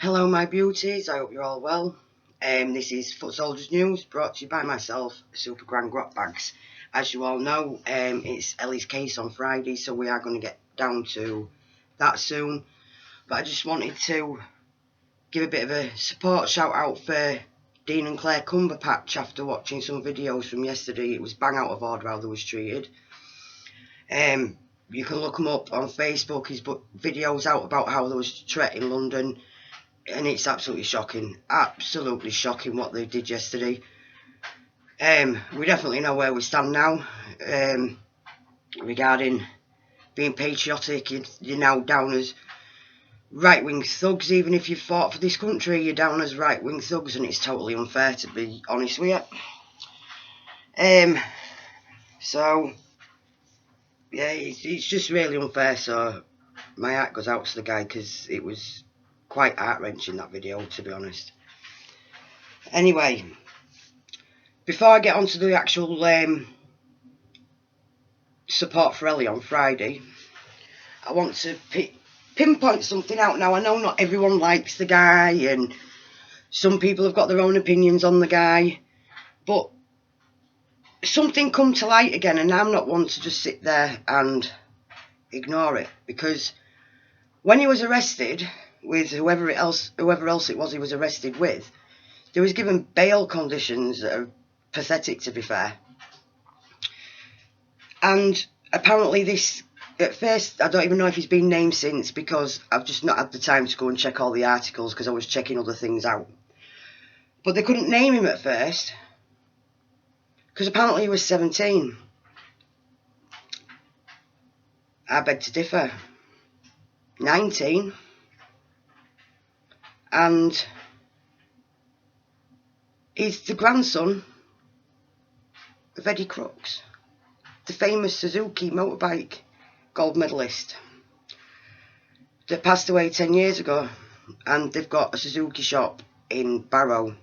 Hello my beauties, I hope you're all well. This is Foot Soldiers News, brought to you by myself, Super Grand Grot Bags. As you all know, it's Ellie's case on Friday, so we are going to get down to that soon. But I just wanted to give a bit of a support shout out for Dean and Claire Cumberpatch after watching some videos from yesterday. It was bang out of order how they was treated. You can look them up on Facebook. He's put videos out about how there was threat in London. And it's absolutely shocking what they did yesterday. We definitely know where we stand now regarding being patriotic. You're now down as right-wing thugs. Even if you've fought for this country, you're down as right-wing thugs, and it's totally unfair, to be honest with you. So yeah, it's just really unfair. So my heart goes out to the guy, because it was quite heart-wrenching, that video, to be honest. Anyway, before I get on to the actual support for Ellie on Friday, I want to pinpoint something out. Now, I know not everyone likes the guy, and some people have got their own opinions on the guy, but something come to light again, and I'm not one to just sit there and ignore it, because when he was arrested with whoever else it was he was arrested with, they was given bail conditions that are pathetic, to be fair. And apparently this, at first, I don't even know if he's been named since, because I've just not had the time to go and check all the articles, because I was checking other things out. But they couldn't name him at first, because apparently he was 17. I beg to differ. 19. And he's the grandson of Eddie Crooks, the famous Suzuki motorbike gold medalist that passed away 10 years ago. And they've got a Suzuki shop in Barrow.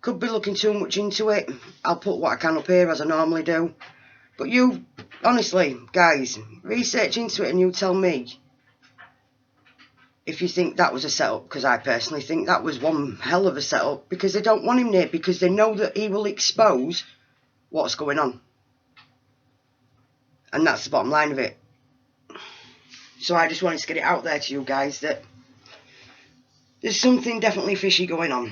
Could be looking too much into it. I'll put what I can up here, as I normally do. But you, honestly, guys, research into it and you tell me if you think that was a setup, because I personally think that was one hell of a setup, because they don't want him there, because they know that he will expose what's going on. And that's the bottom line of it. So I just wanted to get it out there to you guys that there's something definitely fishy going on.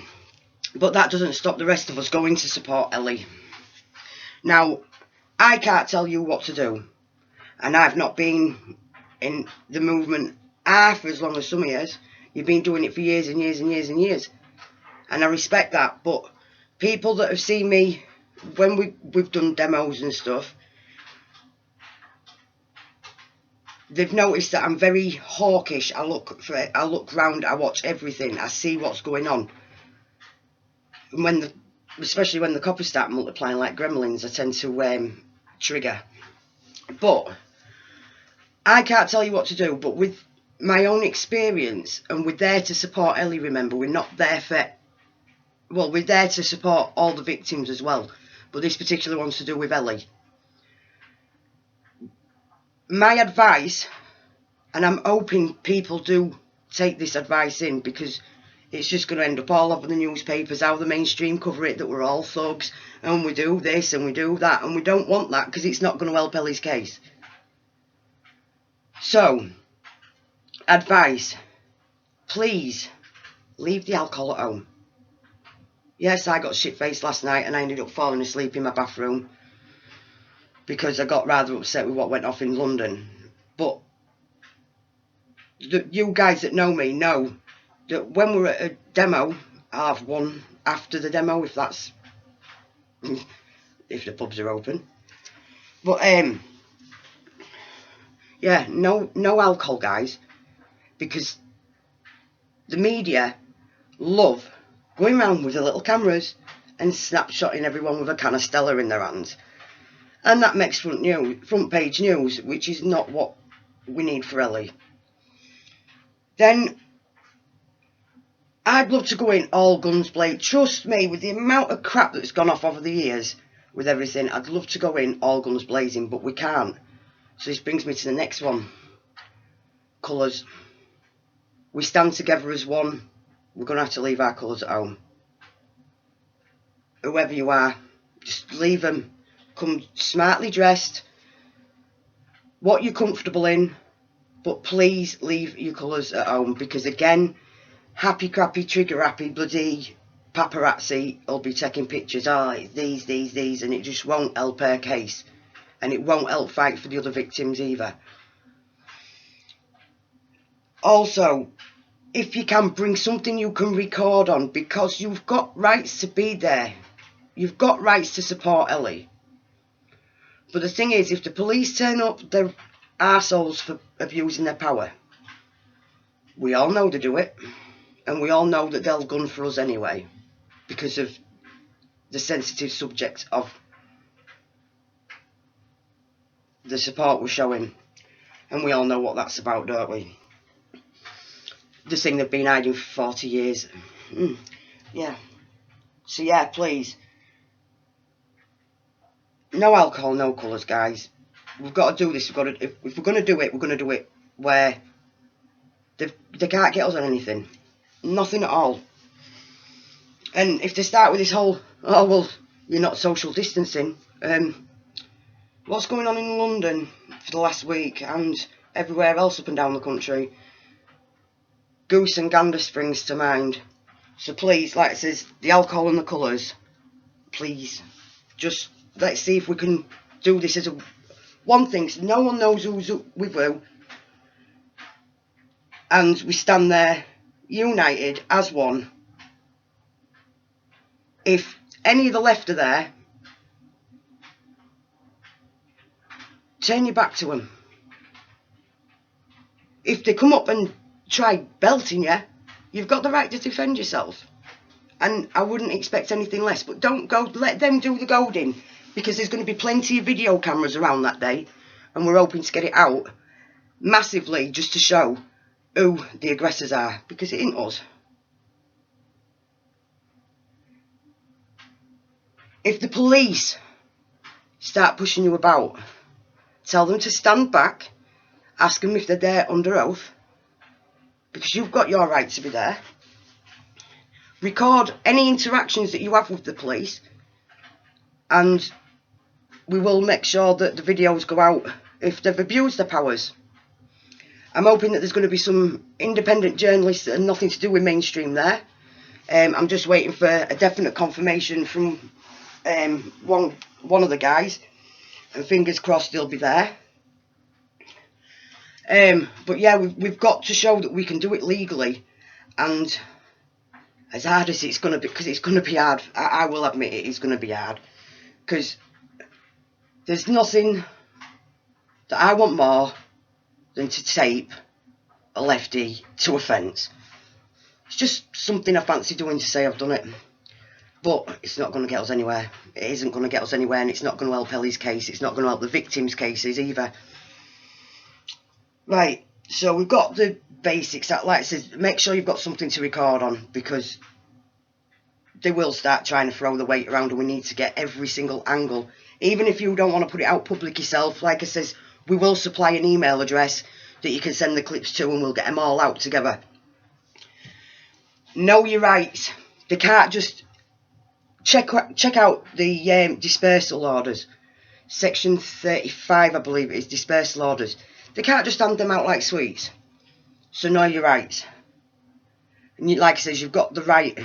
But that doesn't stop the rest of us going to support Ellie. Now, I can't tell you what to do. And I've not been in the movement half as long as some years. You've been doing it for years and years and years and years. And I respect that. But people that have seen me when we've done demos and stuff, they've noticed that I'm very hawkish. I look round, I watch everything, I see what's going on. And especially when the coppers start multiplying like gremlins, I tend to trigger. But I can't tell you what to do, but with my own experience, and we're there to support Ellie, remember, we're not there for, well, we're there to support all the victims as well, but this particular one's to do with Ellie. My advice, and I'm hoping people do take this advice in, because it's just going to end up all over the newspapers, how the mainstream cover it, that we're all thugs, and we do this and we do that, and we don't want that, because it's not going to help Ellie's case. So, advice, please leave the alcohol at home. Yes, I got shit-faced last night and I ended up falling asleep in my bathroom because I got rather upset with what went off in London. But you guys that know me know that when we're at a demo, I'll have one after the demo, if that's if the pubs are open. But yeah, no alcohol, guys, because the media love going around with the little cameras and snapshotting everyone with a can of Stella in their hands, and that makes front page news, which is not what we need for Ellie. Then I'd love to go in all guns blazing. Trust me, with the amount of crap that's gone off over the years with everything, I'd love to go in all guns blazing, but we can't. So this brings me to the next one. Colours. we stand together as one. We're going to have to leave our colours at home. Whoever you are, just leave them. Come smartly dressed, what you're comfortable in, but please leave your colours at home, because again, happy crappy trigger happy bloody paparazzi will be taking pictures. Oh, it's these, and it just won't help her case, and it won't help fight for the other victims either. Also, if you can, bring something you can record on, because you've got rights to be there. You've got rights to support Ellie. But the thing is, if the police turn up, they're arseholes for abusing their power. We all know they do it. And we all know that they'll gun for us anyway, because of the sensitive subject of the support we're showing. And we all know what that's about, don't we? The thing they've been hiding for 40 years. Yeah. So yeah, please. No alcohol, no colours, guys. We've got to do this. We've got to, if we're going to do it, we're going to do it where they can't get us on anything. Nothing at all. And if they start with this whole, oh well, you're not social distancing. What's going on in London for the last week and everywhere else up and down the country? Goose and gander springs to mind. So please, like it says, the alcohol and the colours, please, just let's see if we can do this as a one thing. So no one knows who's with who, and we stand there united as one. If any of the left are there, turn your back to them. If they come up and try belting you, you've got the right to defend yourself. And I wouldn't expect anything less. But don't go, let them do the goading, because there's going to be plenty of video cameras around that day, and we're hoping to get it out massively just to show who the aggressors are, because it ain't us. If the police start pushing you about, tell them to stand back, ask them if they're there under oath, because you've got your right to be there. Record any interactions that you have with the police, and we will make sure that the videos go out if they've abused their powers. I'm hoping that there's going to be some independent journalists that are nothing to do with mainstream there. I'm just waiting for a definite confirmation from one of the guys, and fingers crossed they'll be there. But yeah, we've got to show that we can do it legally, and as hard as it's going to be, because it's going to be hard, I will admit it is going to be hard, because there's nothing that I want more than to tape a lefty to a fence. It's just something I fancy doing to say I've done it, but it's not going to get us anywhere. It isn't going to get us anywhere, and it's not going to help Ellie's case. It's not going to help the victims' cases either. Right, so we've got the basics. Like I said, make sure you've got something to record on, because they will start trying to throw the weight around, and we need to get every single angle. Even if you don't want to put it out public yourself, like I says, we will supply an email address that you can send the clips to, and we'll get them all out together. Know your rights. They can't just check out the dispersal orders. Section 35, I believe it is, dispersal orders. They can't just hand them out like sweets. So know your rights. And you, like I says, you've got the right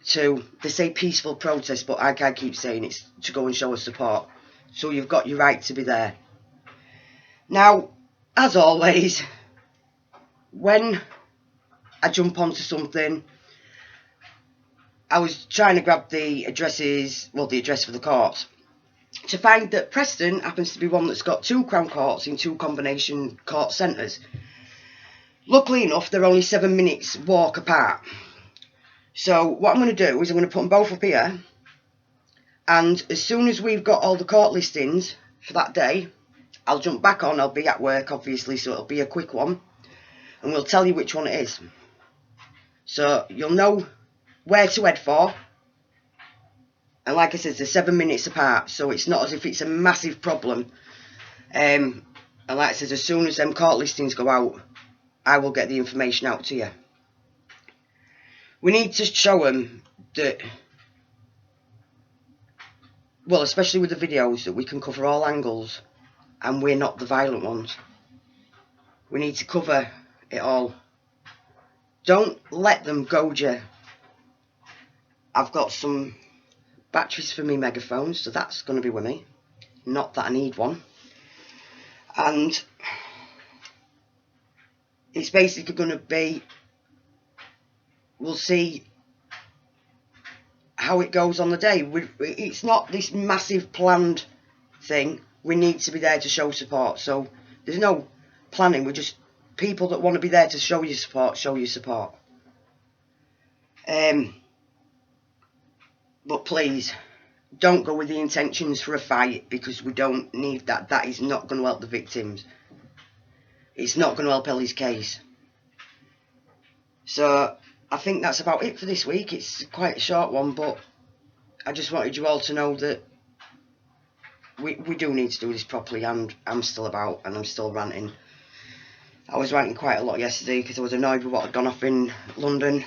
to, they say peaceful protest, but I can't keep saying it's to go and show us support. So you've got your right to be there. Now, as always, when I jump onto something, I was trying to grab the addresses, well, the address for the courts, to find that Preston happens to be one that's got 2 Crown Courts in 2 combination court centres. Luckily enough, they're only 7 minutes walk apart. So what I'm going to do is I'm going to put them both up here, and as soon as we've got all the court listings for that day, I'll jump back on. I'll be at work, obviously, so it'll be a quick one, and we'll tell you which one it is. So you'll know where to head for. And like I said, they're 7 minutes apart, so it's not as if it's a massive problem. And like I said, as soon as them court listings go out, I will get the information out to you. We need to show them that, well, especially with the videos, that we can cover all angles and we're not the violent ones. We need to cover it all. Don't let them goad you. I've got some batteries for me megaphones, so that's going to be with me. Not that I need one. And it's basically going to be, we'll see how it goes on the day. It's not this massive planned thing. We need to be there to show support. So there's no planning. We're just people that want to be there to show you support, show you support. But please, don't go with the intentions for a fight, because we don't need that. That is not going to help the victims. It's not going to help Ellie's case. So I think that's about it for this week. It's quite a short one, but I just wanted you all to know that we do need to do this properly, and I'm still about, and I'm still ranting. I was ranting quite a lot yesterday because I was annoyed with what had gone off in London.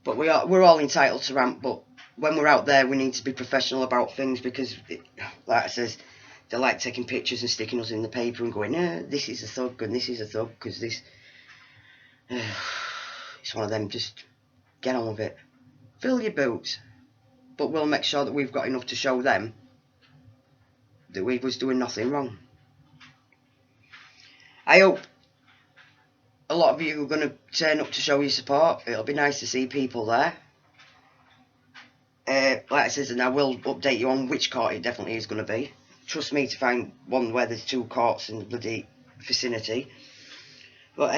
But we're all entitled to rant, but when we're out there we need to be professional about things, because, like I says, they like taking pictures and sticking us in the paper and going, this is a thug and this is a thug, because this... it's one of them, just get on with it. Fill your boots. But we'll make sure that we've got enough to show them that we was doing nothing wrong. I hope a lot of you are going to turn up to show your support. It'll be nice to see people there. Like I said, and I will update you on which court it definitely is going to be. Trust me to find one where there's 2 courts in the bloody vicinity. But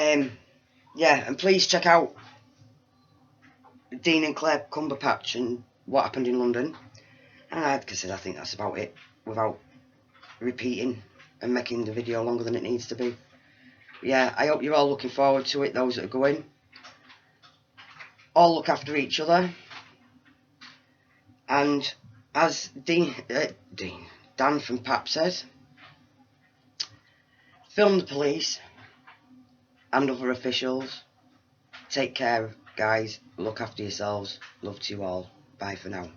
yeah, and please check out Dean and Claire Cumberpatch and what happened in London. And like I said, I think that's about it, without repeating and making the video longer than it needs to be. Yeah, I hope you're all looking forward to it, those that are going. All look after each other. And as Dan from PAP says, film the police and other officials. Take care, guys. Look after yourselves. Love to you all. Bye for now.